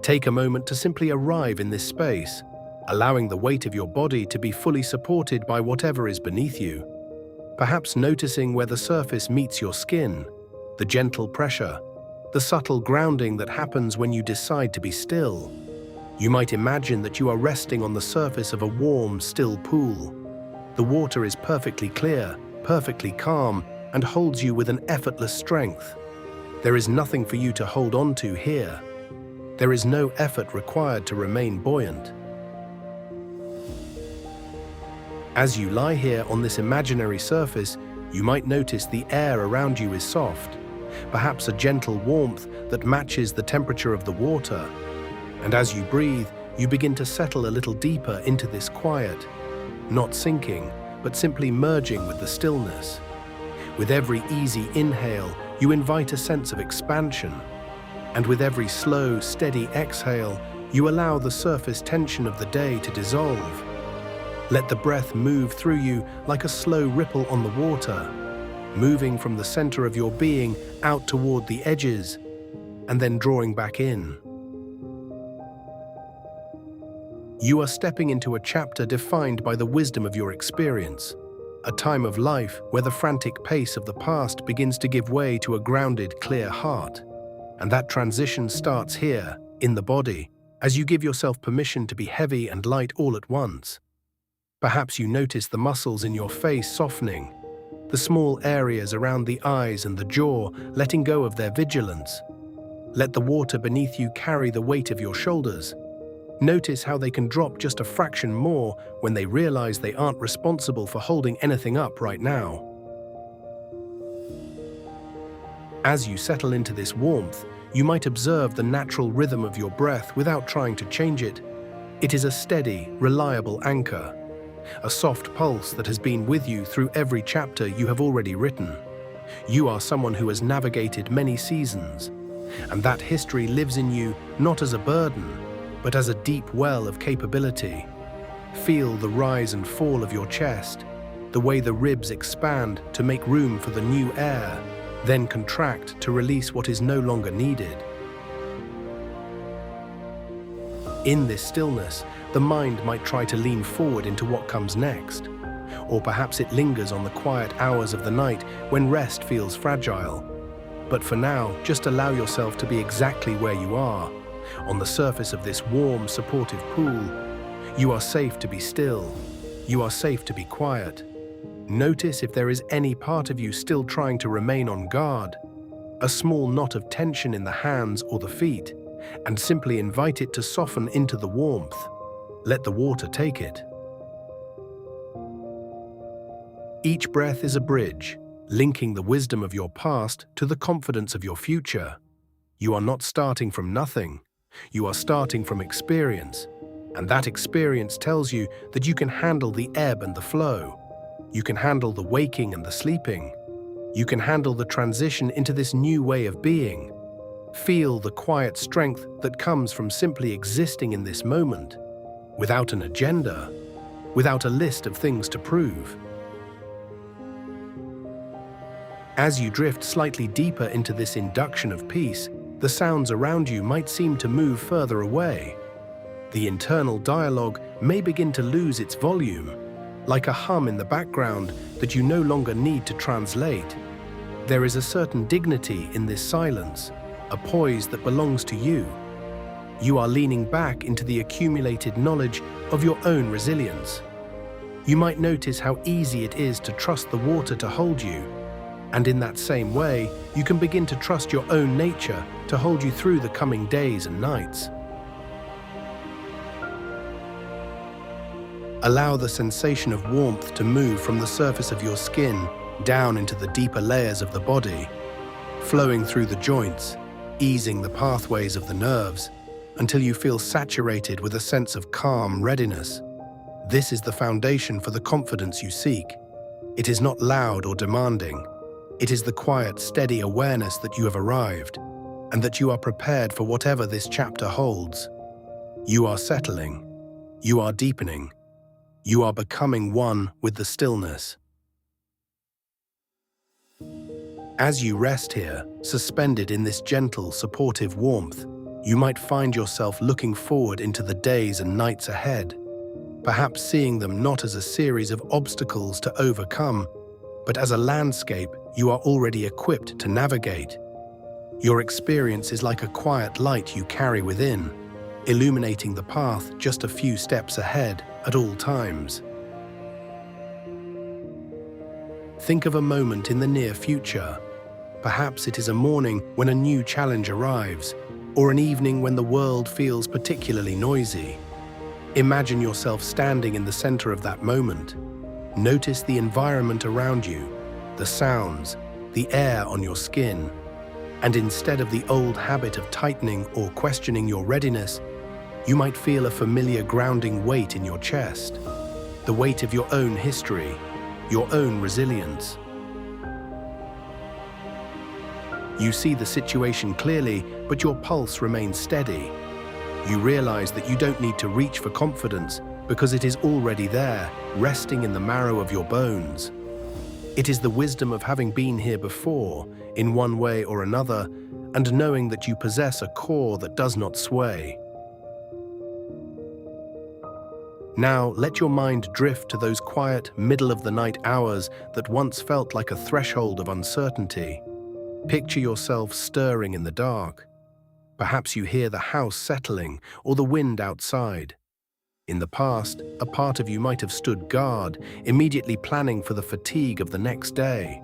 Take a moment to simply arrive in this space, allowing the weight of your body to be fully supported by whatever is beneath you. Perhaps noticing where the surface meets your skin, the gentle pressure, the subtle grounding that happens when you decide to be still. You might imagine that you are resting on the surface of a warm, still pool. The water is perfectly clear, perfectly calm, and holds you with an effortless strength. There is nothing for you to hold on to here. There is no effort required to remain buoyant. As you lie here on this imaginary surface, you might notice the air around you is soft, perhaps a gentle warmth that matches the temperature of the water. And as you breathe, you begin to settle a little deeper into this quiet, not sinking, but simply merging with the stillness. With every easy inhale, you invite a sense of expansion. And with every slow, steady exhale, you allow the surface tension of the day to dissolve. Let the breath move through you like a slow ripple on the water, moving from the center of your being out toward the edges, and then drawing back in. You are stepping into a chapter defined by the wisdom of your experience, a time of life where the frantic pace of the past begins to give way to a grounded, clear heart. And that transition starts here, in the body, as you give yourself permission to be heavy and light all at once. Perhaps you notice the muscles in your face softening, the small areas around the eyes and the jaw letting go of their vigilance. Let the water beneath you carry the weight of your shoulders. Notice how they can drop just a fraction more when they realize they aren't responsible for holding anything up right now. As you settle into this warmth, you might observe the natural rhythm of your breath without trying to change it. It is a steady, reliable anchor, a soft pulse that has been with you through every chapter you have already written. You are someone who has navigated many seasons, and that history lives in you not as a burden, but as a deep well of capability. Feel the rise and fall of your chest, the way the ribs expand to make room for the new air, then contract to release what is no longer needed. In this stillness, the mind might try to lean forward into what comes next, or perhaps it lingers on the quiet hours of the night when rest feels fragile. But for now, just allow yourself to be exactly where you are, on the surface of this warm, supportive pool. You are safe to be still. You are safe to be quiet. Notice if there is any part of you still trying to remain on guard, a small knot of tension in the hands or the feet, and simply invite it to soften into the warmth. Let the water take it. Each breath is a bridge, linking the wisdom of your past to the confidence of your future. You are not starting from nothing. You are starting from experience, and that experience tells you that you can handle the ebb and the flow. You can handle the waking and the sleeping. You can handle the transition into this new way of being. Feel the quiet strength that comes from simply existing in this moment, without an agenda, without a list of things to prove. As you drift slightly deeper into this induction of peace, the sounds around you might seem to move further away. The internal dialogue may begin to lose its volume, like a hum in the background that you no longer need to translate. There is a certain dignity in this silence, a poise that belongs to you. You are leaning back into the accumulated knowledge of your own resilience. You might notice how easy it is to trust the water to hold you, and in that same way, you can begin to trust your own nature to hold you through the coming days and nights. Allow the sensation of warmth to move from the surface of your skin down into the deeper layers of the body, flowing through the joints, easing the pathways of the nerves, until you feel saturated with a sense of calm readiness. This is the foundation for the confidence you seek. It is not loud or demanding. It is the quiet, steady awareness that you have arrived, and that you are prepared for whatever this chapter holds. You are settling. You are deepening. You are becoming one with the stillness. As you rest here, suspended in this gentle, supportive warmth, You might find yourself looking forward into the days and nights ahead, perhaps seeing them not as a series of obstacles to overcome, but as a landscape you are already equipped to navigate. Your experience is like a quiet light you carry within, illuminating the path just a few steps ahead at all times. Think of a moment in the near future. Perhaps it is a morning when a new challenge arrives, or an evening when the world feels particularly noisy. Imagine yourself standing in the center of that moment. Notice the environment around you, the sounds, the air on your skin. And instead of the old habit of tightening or questioning your readiness, you might feel a familiar grounding weight in your chest, the weight of your own history, your own resilience. You see the situation clearly, but your pulse remains steady. You realize that you don't need to reach for confidence because it is already there, resting in the marrow of your bones. It is the wisdom of having been here before, in one way or another, and knowing that you possess a core that does not sway. Now, let your mind drift to those quiet, middle-of-the-night hours that once felt like a threshold of uncertainty. Picture yourself stirring in the dark. Perhaps you hear the house settling or the wind outside. In the past, a part of you might have stood guard, immediately planning for the fatigue of the next day.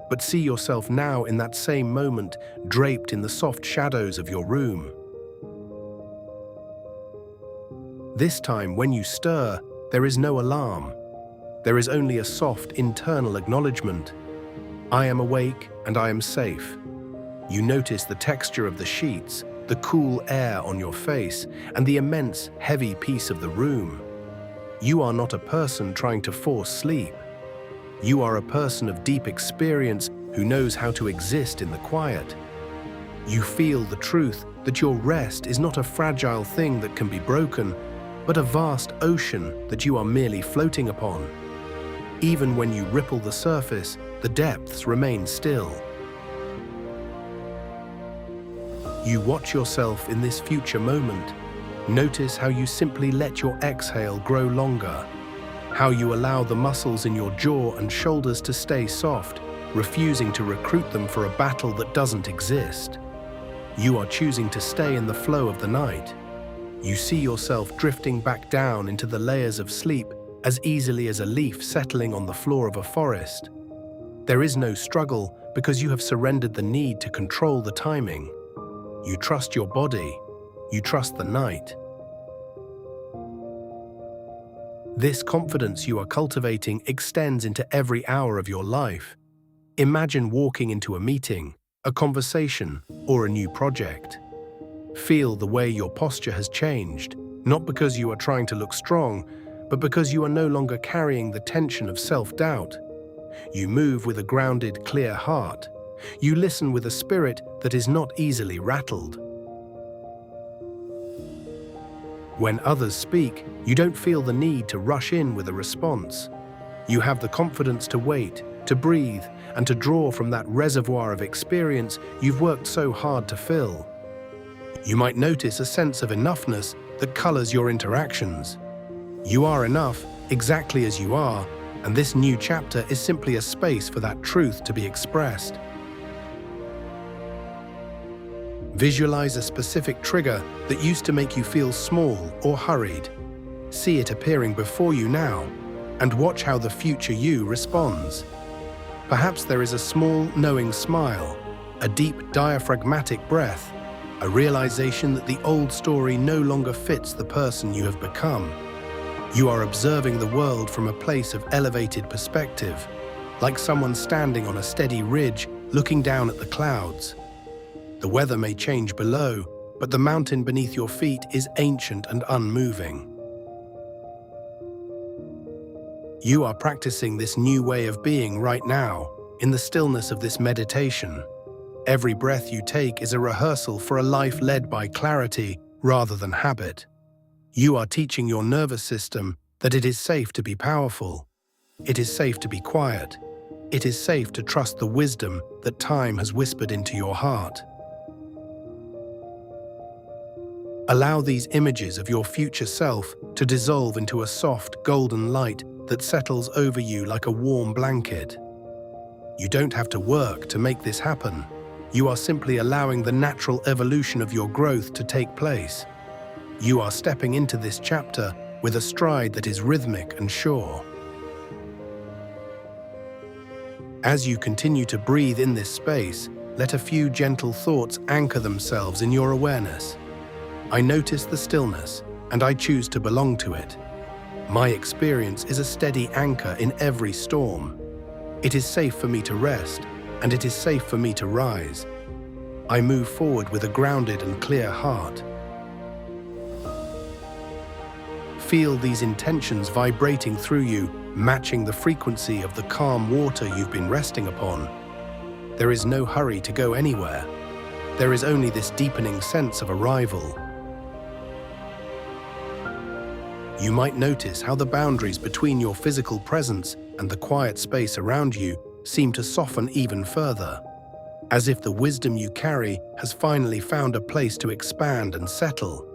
But see yourself now in that same moment, draped in the soft shadows of your room. This time, when you stir, there is no alarm. There is only a soft internal acknowledgement. I am awake and I am safe. You notice the texture of the sheets, the cool air on your face, and the immense, heavy peace of the room. You are not a person trying to force sleep. You are a person of deep experience who knows how to exist in the quiet. You feel the truth that your rest is not a fragile thing that can be broken, but a vast ocean that you are merely floating upon. Even when you ripple the surface, the depths remain still. You watch yourself in this future moment. Notice how you simply let your exhale grow longer, how you allow the muscles in your jaw and shoulders to stay soft, refusing to recruit them for a battle that doesn't exist. You are choosing to stay in the flow of the night. You see yourself drifting back down into the layers of sleep as easily as a leaf settling on the floor of a forest. There is no struggle because you have surrendered the need to control the timing. You trust your body. You trust the night. This confidence you are cultivating extends into every hour of your life. Imagine walking into a meeting, a conversation, or a new project. Feel the way your posture has changed, not because you are trying to look strong, but because you are no longer carrying the tension of self-doubt. You move with a grounded, clear heart. You listen with a spirit that is not easily rattled. When others speak, you don't feel the need to rush in with a response. You have the confidence to wait, to breathe, and to draw from that reservoir of experience you've worked so hard to fill. You might notice a sense of enoughness that colors your interactions. You are enough, exactly as you are, and this new chapter is simply a space for that truth to be expressed. Visualize a specific trigger that used to make you feel small or hurried. See it appearing before you now, and watch how the future you responds. Perhaps there is a small, knowing smile, a deep, diaphragmatic breath, a realization that the old story no longer fits the person you have become. You are observing the world from a place of elevated perspective, like someone standing on a steady ridge looking down at the clouds. The weather may change below, but the mountain beneath your feet is ancient and unmoving. You are practicing this new way of being right now, in the stillness of this meditation. Every breath you take is a rehearsal for a life led by clarity rather than habit. You are teaching your nervous system that it is safe to be powerful. It is safe to be quiet. It is safe to trust the wisdom that time has whispered into your heart. Allow these images of your future self to dissolve into a soft, golden light that settles over you like a warm blanket. You don't have to work to make this happen. You are simply allowing the natural evolution of your growth to take place. You are stepping into this chapter with a stride that is rhythmic and sure. As you continue to breathe in this space, let a few gentle thoughts anchor themselves in your awareness. I notice the stillness, and I choose to belong to it. My experience is a steady anchor in every storm. It is safe for me to rest, and it is safe for me to rise. I move forward with a grounded and clear heart. Feel these intentions vibrating through you, matching the frequency of the calm water you've been resting upon. There is no hurry to go anywhere. There is only this deepening sense of arrival. You might notice how the boundaries between your physical presence and the quiet space around you seem to soften even further, as if the wisdom you carry has finally found a place to expand and settle.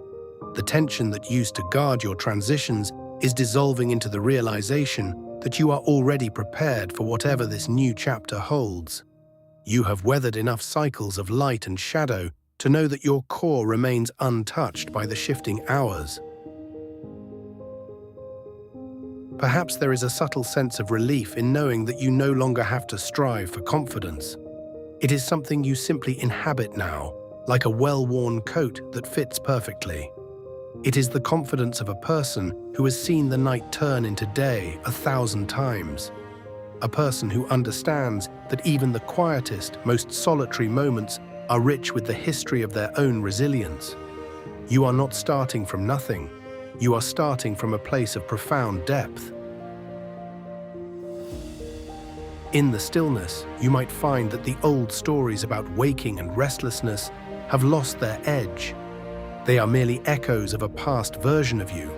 The tension that used to guard your transitions is dissolving into the realization that you are already prepared for whatever this new chapter holds. You have weathered enough cycles of light and shadow to know that your core remains untouched by the shifting hours. Perhaps there is a subtle sense of relief in knowing that you no longer have to strive for confidence. It is something you simply inhabit now, like a well-worn coat that fits perfectly. It is the confidence of a person who has seen the night turn into day 1,000 times. A person who understands that even the quietest, most solitary moments are rich with the history of their own resilience. You are not starting from nothing. You are starting from a place of profound depth. In the stillness, you might find that the old stories about waking and restlessness have lost their edge. They are merely echoes of a past version of you.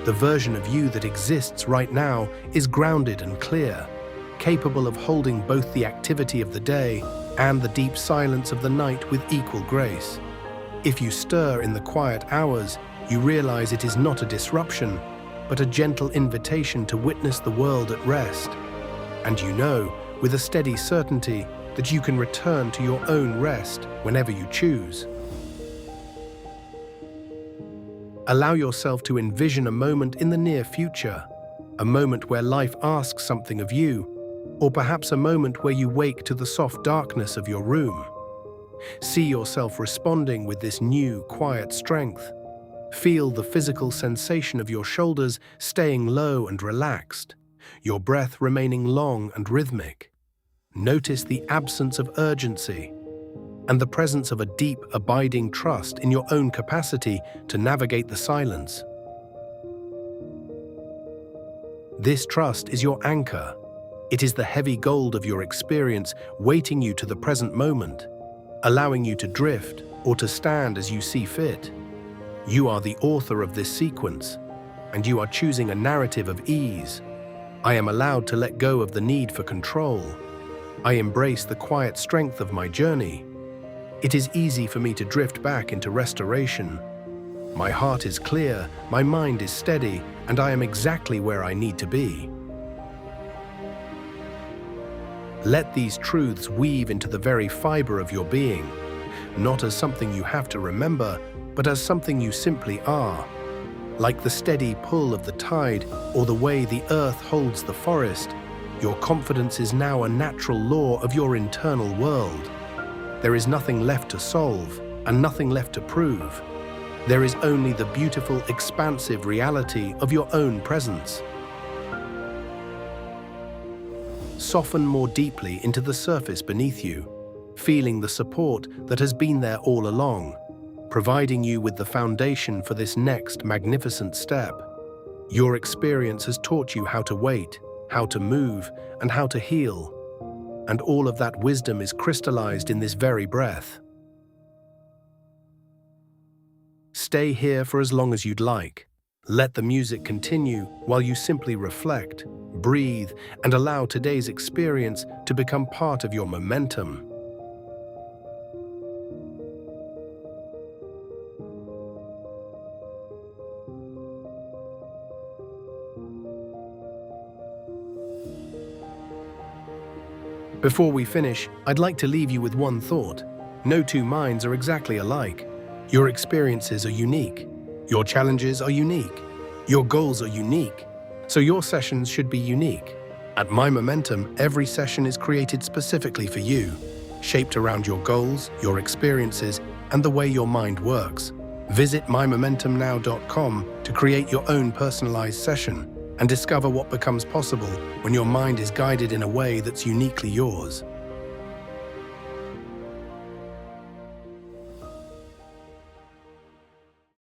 The version of you that exists right now is grounded and clear, capable of holding both the activity of the day and the deep silence of the night with equal grace. If you stir in the quiet hours, you realize it is not a disruption, but a gentle invitation to witness the world at rest. And you know, with a steady certainty, that you can return to your own rest whenever you choose. Allow yourself to envision a moment in the near future, a moment where life asks something of you, or perhaps a moment where you wake to the soft darkness of your room. See yourself responding with this new, quiet strength. Feel the physical sensation of your shoulders staying low and relaxed, your breath remaining long and rhythmic. Notice the absence of urgency and the presence of a deep, abiding trust in your own capacity to navigate the silence. This trust is your anchor. It is the heavy gold of your experience weighting you to the present moment, allowing you to drift or to stand as you see fit. You are the author of this sequence, and you are choosing a narrative of ease. I am allowed to let go of the need for control. I embrace the quiet strength of my journey. It is easy for me to drift back into restoration. My heart is clear, my mind is steady, and I am exactly where I need to be. Let these truths weave into the very fiber of your being, not as something you have to remember, but as something you simply are. Like the steady pull of the tide or the way the earth holds the forest, your confidence is now a natural law of your internal world. There is nothing left to solve and nothing left to prove. There is only the beautiful, expansive reality of your own presence. Soften more deeply into the surface beneath you, feeling the support that has been there all along, providing you with the foundation for this next magnificent step. Your experience has taught you how to wait, how to move, and how to heal. And all of that wisdom is crystallized in this very breath. Stay here for as long as you'd like. Let the music continue while you simply reflect, breathe, and allow today's experience to become part of your momentum. Before we finish, I'd like to leave you with one thought. No two minds are exactly alike. Your experiences are unique. Your challenges are unique. Your goals are unique. So your sessions should be unique. At My Momentum, every session is created specifically for you, shaped around your goals, your experiences, and the way your mind works. Visit mymomentumnow.com to create your own personalized session and discover what becomes possible when your mind is guided in a way that's uniquely yours.